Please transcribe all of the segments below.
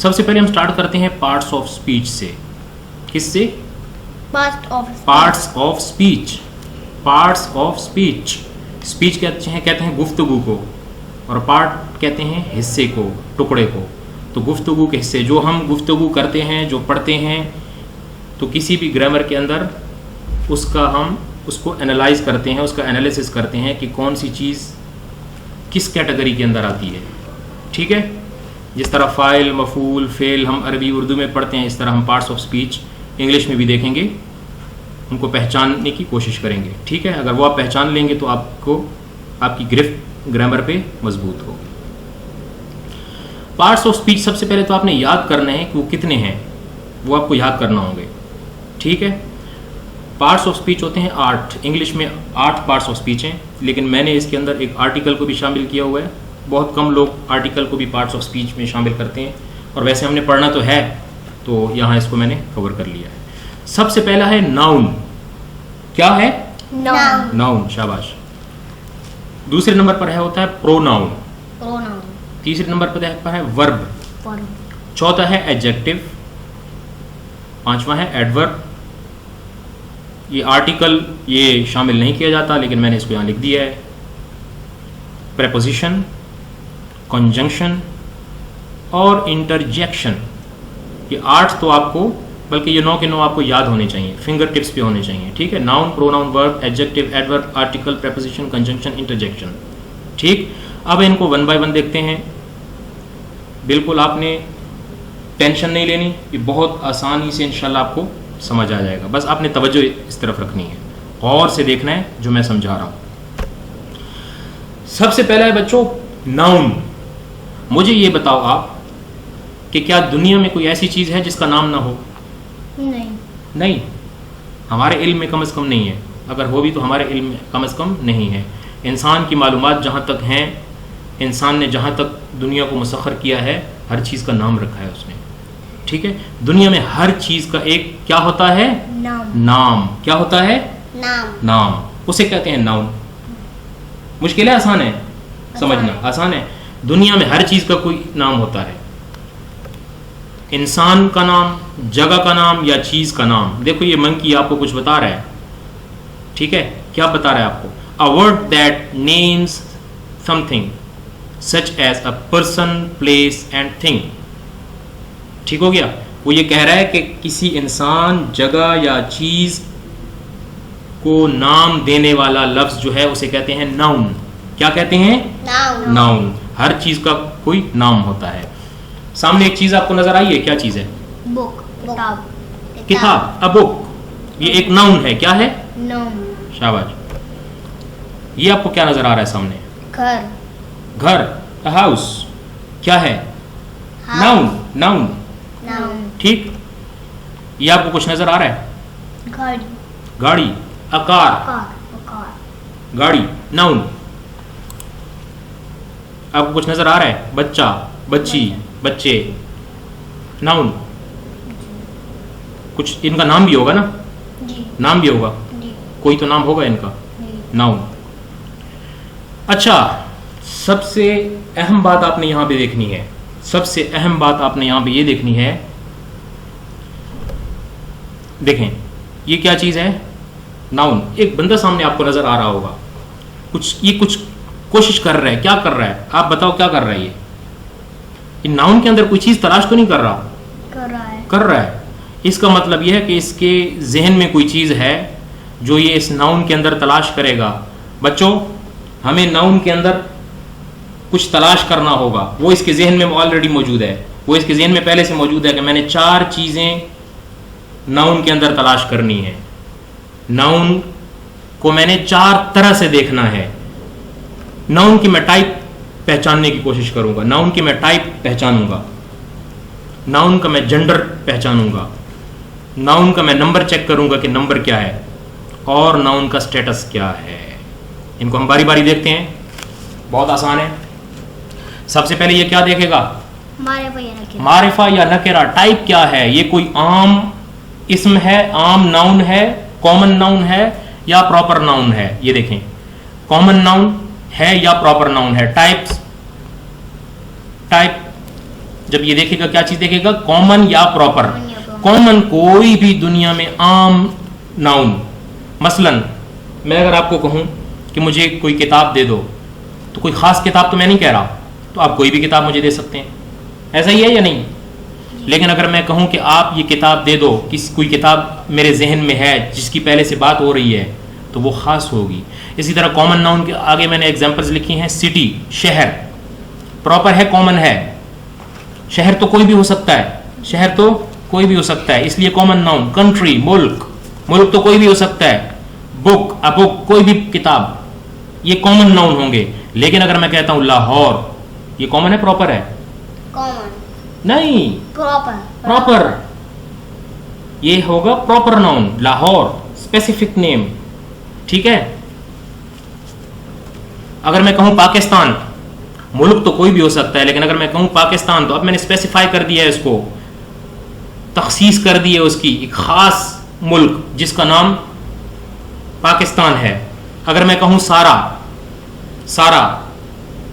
सबसे पहले हम स्टार्ट करते हैं पार्ट्स ऑफ स्पीच से। किससे? Parts of speech. Parts of speech. Speech कहते हैं गुफ्तगू को, और पार्ट कहते हैं हिस्से को, टुकड़े को। तो गुफ्तगू के हिस्से, जो हम गुफ्तगू करते हैं, जो पढ़ते हैं, तो किसी भी ग्रामर के अंदर हम उसको एनालाइज करते हैं, उसका एनालिसिस करते हैं कि कौन सी चीज़ किस कैटेगरी के अंदर आती है। ठीक है, जिस तरह फ़ाइल, मफ़ूल, फ़ेल हम अरबी उर्दू में पढ़ते हैं, इस तरह हम पार्ट्स ऑफ स्पीच इंग्लिश में भी देखेंगे, उनको पहचानने की कोशिश करेंगे। ठीक है, अगर वो आप पहचान लेंगे तो आपकी गिरफ्त ग्रामर पे मजबूत होगी। पार्ट्स ऑफ स्पीच सबसे पहले तो आपने याद करना है कि वो कितने हैं, वो आपको याद करना होंगे। ठीक है, पार्ट्स ऑफ स्पीच होते हैं 8। इंग्लिश में 8 पार्ट्स ऑफ स्पीच हैं, लेकिन मैंने इसके अंदर एक आर्टिकल को भी शामिल किया हुआ है। बहुत कम लोग आर्टिकल को भी पार्ट्स ऑफ स्पीच में शामिल करते हैं, और वैसे हमने पढ़ना तो है, तो यहाँ इसको मैंने कवर कर लिया है। सबसे पहला है नाउन। क्या है? नाउन। शाबाश। दूसरे नंबर पर होता है प्रोनाउन। तीसरे नंबर पर है वर्ब। चौथा है एडजेक्टिव। पांचवा है एडवर्ब। ये आर्टिकल ये शामिल नहीं किया जाता, लेकिन मैंने इसको यहाँ लिख दिया है। प्रेपोजिशन, कंजंक्शन और इंटरजेक्शन। ये 8 तो आपको, बल्कि ये 9 के 9 आपको याद होने चाहिए, फिंगर टिप्स पे होने चाहिए। ठीक है, noun, pronoun, verb, adjective, adverb, article, preposition, conjunction, interjection. ठीक, अब इनको 1 बाय 1 देखते हैं। बिल्कुल आपने टेंशन नहीं लेनी, ये बहुत आसानी से इंशाल्लाह आपको समझ आ जाएगा। बस आपने तवज्जो इस तरफ रखनी है, गौर से देखना है जो मैं समझा रहा हूं। सबसे पहला है बच्चों नाउन। मुझे ये बताओ आप कि क्या दुनिया में कोई ऐसी चीज है जिसका नाम ना हो? नहीं, हमारे इल्म में कम से कम नहीं है। अगर हो भी तो हमारे इल्म में कम से कम नहीं है। इंसान की मालूमात जहाँ तक हैं, इंसान ने जहाँ तक दुनिया को मुसख्खर किया है, हर चीज़ का नाम रखा है उसने। ठीक है, दुनिया में हर चीज़ का एक क्या होता है? नाम। क्या होता है? नाम। उसे कहते हैं नाउन। मुश्किल है, आसान है? समझना आसान है। दुनिया में हर चीज़ का कोई नाम होता है। इंसान का नाम, जगह का नाम, या चीज़ का नाम। देखो ये मंकी आपको कुछ बता रहा है। ठीक है, क्या बता रहा है आपको? A word that names something such as a person, place and thing. ठीक हो गया? वो ये कह रहा है कि किसी इंसान, जगह या चीज को नाम देने वाला लफ्ज जो है उसे कहते हैं नाउन। क्या कहते हैं? नाउन। हर चीज का कोई नाम होता है। सामने एक चीज आपको नजर आई है, क्या चीज है? बुक, किताब। अ बुक, ये एक नाउन है। क्या है? नाउन। शाबाश। ये आपको क्या नजर आ रहा है सामने? घर। अ हाउस क्या है? नाउन। ठीक, ये आपको कुछ नजर आ रहा है? गाड़ी। A car. गाड़ी नाउन। आपको कुछ नजर आ रहा है? बच्चा, बच्ची, बच्चे नाउन। कुछ इनका नाम भी होगा ना? नाम भी होगा, कोई तो नाम होगा इनका, नाउन। अच्छा, सबसे अहम बात आपने यहां पे देखनी है। सबसे अहम बात आपने यहां पे ये देखनी है। देखें, ये क्या चीज है? नाउन। एक बंदा सामने आपको नजर आ रहा होगा, कुछ कोशिश कर रहा है। क्या कर रहा है? आप बताओ क्या कर रहा है? ये नाउन के अंदर कोई चीज तलाश तो नहीं कर रहा? कर रहा है। इसका मतलब यह है कि इसके जहन में कोई चीज है जो ये इस नाउन के अंदर तलाश करेगा। बच्चों, हमें नाउन के अंदर कुछ तलाश करना होगा। वो इसके जहन में ऑलरेडी मौजूद है। वो इसके जहन में पहले से मौजूद है कि मैंने 4 चीजें नाउन के अंदर तलाश करनी है। नाउन को मैंने 4 तरह से देखना है। नाउन की मैं टाइप पहचानने की कोशिश करूंगा। नाउन की मैं टाइप पहचानूंगा। नाउन का मैं जेंडर पहचानूंगा। नाउन का मैं नंबर चेक करूंगा कि नंबर क्या है, और नाउन का स्टेटस क्या है। इनको हम बारी बारी देखते हैं, बहुत आसान है। सबसे पहले ये क्या देखेगा? मारिफा या नकेरा। टाइप क्या है? ये कोई आम इस्म है, आम नाउन है, कॉमन नाउन है, या प्रॉपर नाउन है? ये देखें, कॉमन नाउन है या प्रॉपर नाउन है। टाइप जब ये देखेगा क्या चीज देखेगा, कॉमन या प्रॉपर। कॉमन कोई भी दुनिया में आम नाउन, मसलन मैं अगर आपको कहूं कि मुझे कोई किताब दे दो, तो कोई खास किताब तो मैं नहीं कह रहा, तो आप कोई भी किताब मुझे दे सकते हैं, ऐसा ही है या नहीं? लेकिन अगर मैं कहूं कि आप ये किताब दे दो, कोई किताब मेरे जहन में है जिसकी पहले से बात हो रही है, तो वो खास होगी। इसी तरह कॉमन नाउन के आगे मैंने एग्जांपल्स लिखी हैं। सिटी, शहर, प्रॉपर है, कॉमन है। शहर तो कोई भी हो सकता है, शहर तो कोई भी हो सकता है, इसलिए कॉमन नाउन। कंट्री, मुल्क, मुल्क तो कोई भी हो सकता है। बुक, अ बुक, कोई भी किताब, ये कॉमन नाउन होंगे। लेकिन अगर मैं कहता हूं लाहौर, ये कॉमन है, प्रॉपर है? कॉमन नहीं, प्रॉपर प्रॉपर, ये होगा proper noun. Lahore specific name, ठीक है। अगर मैं कहूं पाकिस्तान, मुल्क तो कोई भी हो सकता है, लेकिन अगर मैं कहूं पाकिस्तान, तो अब मैंने स्पेसिफाई कर दिया है, इसको तखसीस कर दी है उसकी, एक खास मुल्क जिसका नाम पाकिस्तान है। अगर मैं कहूं सारा, सारा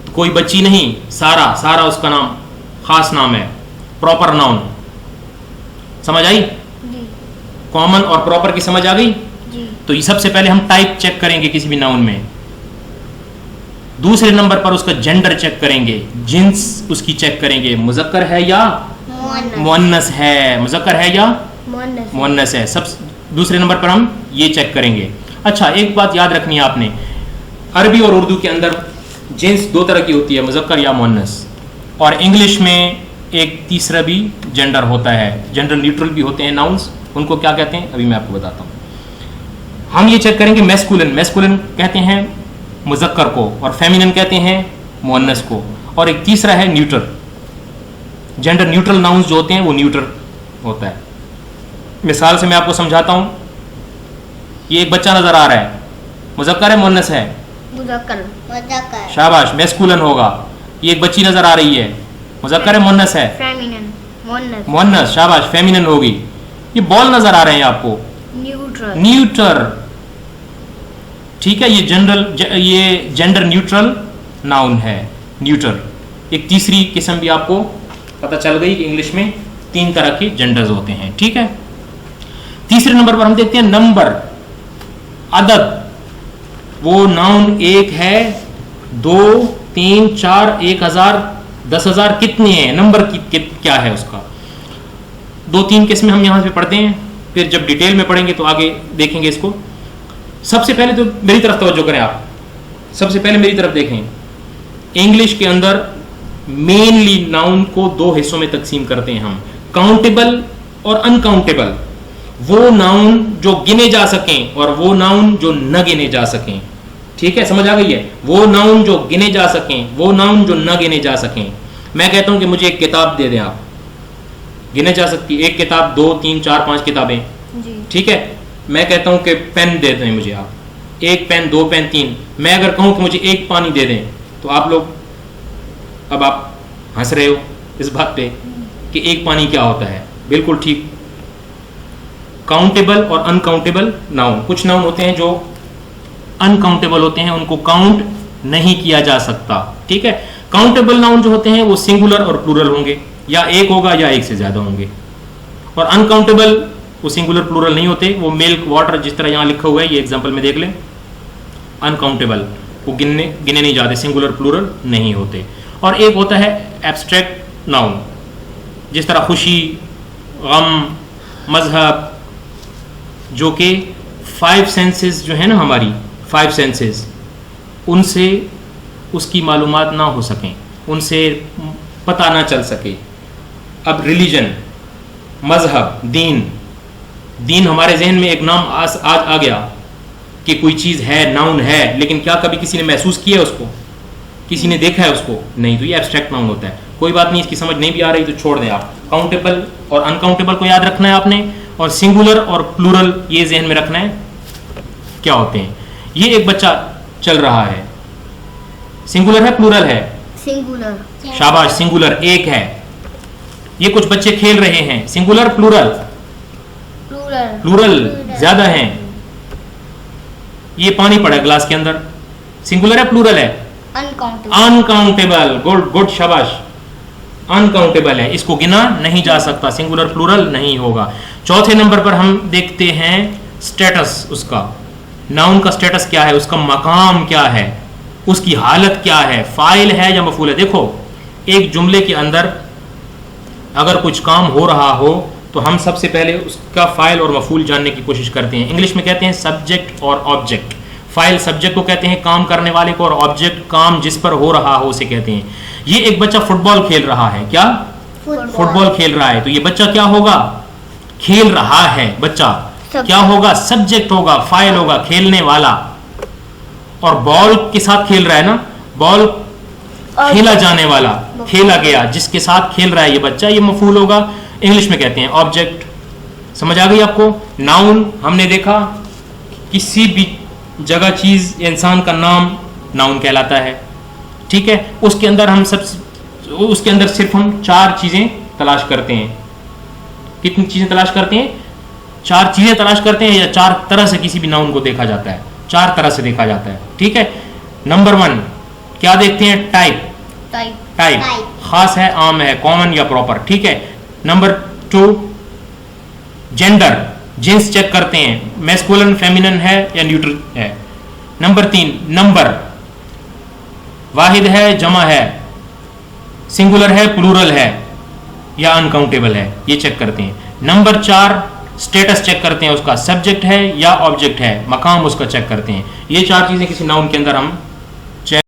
तो कोई बच्ची नहीं, सारा, सारा उसका नाम, खास नाम है, प्रॉपर नाउन। समझ आई? जी कॉमन और प्रॉपर की समझ आ गई? जी। तो ये सबसे पहले हम टाइप चेक करेंगे किसी भी नाउन में। दूसरे नंबर पर उसका जेंडर चेक करेंगे, जिन्स उसकी चेक करेंगे, मुज़क्कर है या मुअन्नस है, मुज़क्कर है या मुअन्नस है। सब दूसरे नंबर पर हम ये चेक करेंगे। अच्छा, एक बात याद रखनी है आपने, अरबी और उर्दू के अंदर जिन्स दो तरह की होती है, मुज़क्कर या मुअन्नस, और इंग्लिश में एक तीसरा भी जेंडर होता है, जेंडर न्यूट्रल भी होते हैं नाउन्स, उनको क्या कहते हैं अभी मैं आपको बताता हूँ। हम ये चेक करेंगे मैस्कुलिन, मैस्कुलिन कहते हैं मुज़क्कर को, और फेमिनिन कहते हैं मुअन्नस को, और एक तीसरा है न्यूट्रल। जेंडर न्यूट्रल नाउन्स जो होते हैं वो न्यूट्रल होता है। मिसाल से मैं आपको समझाता हूँ। ये एक बच्चा नजर आ रहा है, मुज़क्कर है मुअन्नस है? मुज़क्कर। शाबाश, मैस्कुलिन होगा। ये एक बच्ची नजर आ रही है, मुज़क्कर है मुअन्नस है? फेमिनिन, मुअन्नस। मुअन्नस, शाबाश, फेमिनिन होगी। ये बॉल नजर आ रहे हैं आपको, न्यूट्रल। न्यूट्रल, ठीक है। ये जनरल, ये जेंडर न्यूट्रल नाउन है, न्यूट्रल। एक तीसरी किस्म भी आपको पता चल गई कि इंग्लिश में 3 तरह के जेंडर्स होते हैं, ठीक है। तीसरे नंबर पर हम देखते हैं नंबर, अदद। वो नाउन एक है, 2, 3, 4, 1000, 10,000, कितने हैं, नंबर की क्या है उसका। 2-3 किस्में हम यहां पे पढ़ते हैं, फिर जब डिटेल में पढ़ेंगे तो आगे देखेंगे इसको। सबसे पहले तो मेरी तरफ तवज्जो करें आप, सबसे पहले मेरी तरफ देखें। इंग्लिश के अंदर मेनली नाउन को 2 हिस्सों में तकसीम करते हैं हम, काउंटेबल और अनकाउंटेबल। वो नाउन जो गिने जा सकें और वो नाउन जो न गिने जा सकें, ठीक है, समझ आ गई है? वो नाउन जो गिने जा सकें, वो नाउन जो न गिने जा सकें। मैं कहता हूं कि मुझे एक किताब दे दें आप, गिने जा सकती एक किताब, 2, 3, 4, 5 किताबें, ठीक है। मैं कहता हूं कि पेन दे दें मुझे आप, 1 पेन, 2 पेन, 3। मैं अगर कहूं कि मुझे 1 पानी दे दें, तो आप लोग, अब आप हंस रहे हो इस बात पे कि 1 पानी क्या होता है। बिल्कुल ठीक। काउंटेबल और अनकाउंटेबल नाउन, कुछ नाउन होते हैं जो अनकाउंटेबल होते हैं, उनको काउंट नहीं किया जा सकता, ठीक है। काउंटेबल नाउन जो होते हैं वो सिंगुलर और प्लूरल होंगे, या एक होगा या एक से ज्यादा होंगे। और अनकाउंटेबल वो सिंगुलर प्लूरल नहीं होते, वो मिल्क, वाटर, जिस तरह यहां लिखा हुआ है, ये एग्जांपल में देख लें। अनकाउंटेबल वो गिने नहीं जाते, सिंगुलर प्लूरल नहीं होते। और एक होता है एब्स्ट्रैक्ट नाउन, जिस तरह खुशी, गम, मजहब, जो कि 5 सेंसेस जो है ना हमारी, 5 सेंसेस, उनसे उसकी मालूमात ना हो सकें, उनसे पता ना चल सके। अब रिलीजन, मजहब, दीन, दीन हमारे जहन में एक नाम आज आ गया कि कोई चीज़ है, नाउन है, लेकिन क्या कभी किसी ने महसूस किया है उसको, किसी ने देखा है उसको? नहीं। तो ये एब्स्ट्रैक्ट नाउन होता है। कोई बात नहीं, इसकी समझ नहीं भी आ रही तो छोड़ दें आप। काउंटेबल और अनकाउंटेबल को याद रखना है आपने, और सिंगुलर और प्लूरल ये जहन में रखना है क्या होते हैं। ये एक बच्चा चल रहा है, सिंगुलर है प्लूरल है? सिंगुलर। शाबाश, सिंगुलर, एक है। ये कुछ बच्चे खेल रहे हैं, सिंगुलर प्लूरल? प्लूरल ज्यादा हैं। ये पानी पड़ा ग्लास के अंदर, सिंगुलर है प्लूरल है? अनकाउंटेबल। गुड गुड, शाबाश। अनकाउंटेबल है, इसको गिना नहीं जा सकता, सिंगुलर प्लूरल नहीं होगा। चौथे नंबर पर हम देखते हैं स्टेटस उसका। नाउन का स्टेटस क्या है, उसका मकाम क्या है, उसकी हालत क्या है, फाइल है या मफूल है। देखो एक जुमले के अंदर अगर कुछ काम हो रहा हो तो हम सबसे पहले उसका फाइल और मफूल जानने की कोशिश करते हैं। इंग्लिश में कहते हैं सब्जेक्ट और ऑब्जेक्ट। फाइल सब्जेक्ट को कहते हैं, काम करने वाले को, और ऑब्जेक्ट काम जिस पर हो रहा हो उसे कहते हैं। ये एक बच्चा फुटबॉल खेल रहा है, क्या फुटबॉल खेल रहा है, तो ये बच्चा क्या होगा, खेल रहा है बच्चा, क्या होगा, सब्जेक्ट होगा, फाइल होगा, खेलने वाला। और बॉल के साथ खेल रहा है ना, बॉल खेला जाने वाला, खेला गया, जिसके साथ खेल रहा है ये बच्चा, ये मफूल होगा। इंग्लिश में कहते हैं ऑब्जेक्ट। समझ आ गई आपको। नाउन हमने देखा किसी भी जगह चीज या इंसान का नाम नाउन कहलाता है, ठीक है। उसके अंदर सिर्फ हम 4 चीजें तलाश करते हैं। कितनी चीजें तलाश करते हैं, 4 चीजें तलाश करते हैं, या 4 तरह से किसी भी नाउन को देखा जाता है, 4 तरह से देखा जाता है, ठीक है। नंबर 1 क्या देखते हैं, टाइप। टाइप खास है, आम है, कॉमन या प्रॉपर, ठीक है। नंबर 2 जेंडर, जेंस चेक करते हैं, मैस्कुलिन फेमिनिन है या न्यूट्रल है। नंबर 3 नंबर, वाहिद है जमा है, सिंगुलर है प्लूरल है या अनकाउंटेबल है, ये चेक करते हैं। नंबर 4 स्टेटस चेक करते हैं, उसका सब्जेक्ट है या ऑब्जेक्ट है, मकाम उसका चेक करते हैं। ये 4 चीजें किसी नाउन के अंदर हम